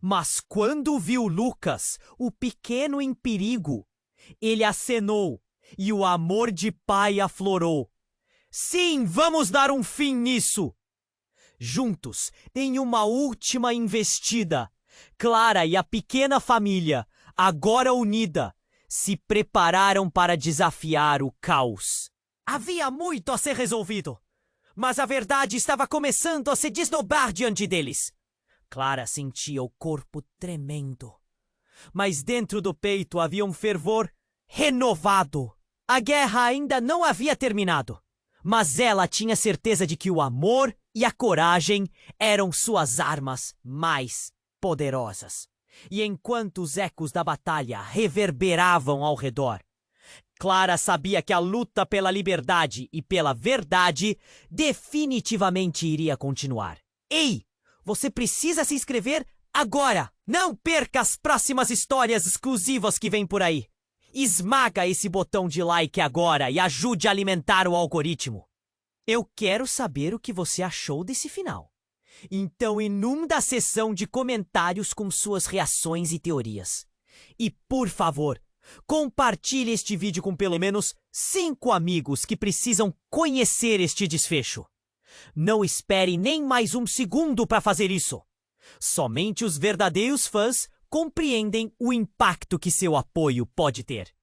Speaker 1: Mas quando viu Lucas, o pequeno em perigo, ele acenou e o amor de pai aflorou. Sim, vamos dar um fim nisso! Juntos, em uma última investida, Clara e a pequena família, agora unida, se prepararam para desafiar o caos. Havia muito a ser resolvido, mas a verdade estava começando a se desdobrar diante deles. Clara sentia o corpo tremendo, mas dentro do peito havia um fervor renovado. A guerra ainda não havia terminado, mas ela tinha certeza de que o amor e a coragem eram suas armas mais poderosas. E enquanto os ecos da batalha reverberavam ao redor, Clara sabia que a luta pela liberdade e pela verdade definitivamente iria continuar. Ei, você precisa se inscrever agora! Não perca as próximas histórias exclusivas que vêm por aí! Esmaga esse botão de like agora e ajude a alimentar o algoritmo. Eu quero saber o que você achou desse final. Então inunda a seção de comentários com suas reações e teorias. E, por favor, compartilhe este vídeo com pelo menos 5 amigos que precisam conhecer este desfecho. Não espere nem mais um segundo para fazer isso. Somente os verdadeiros fãs compreendem o impacto que seu apoio pode ter.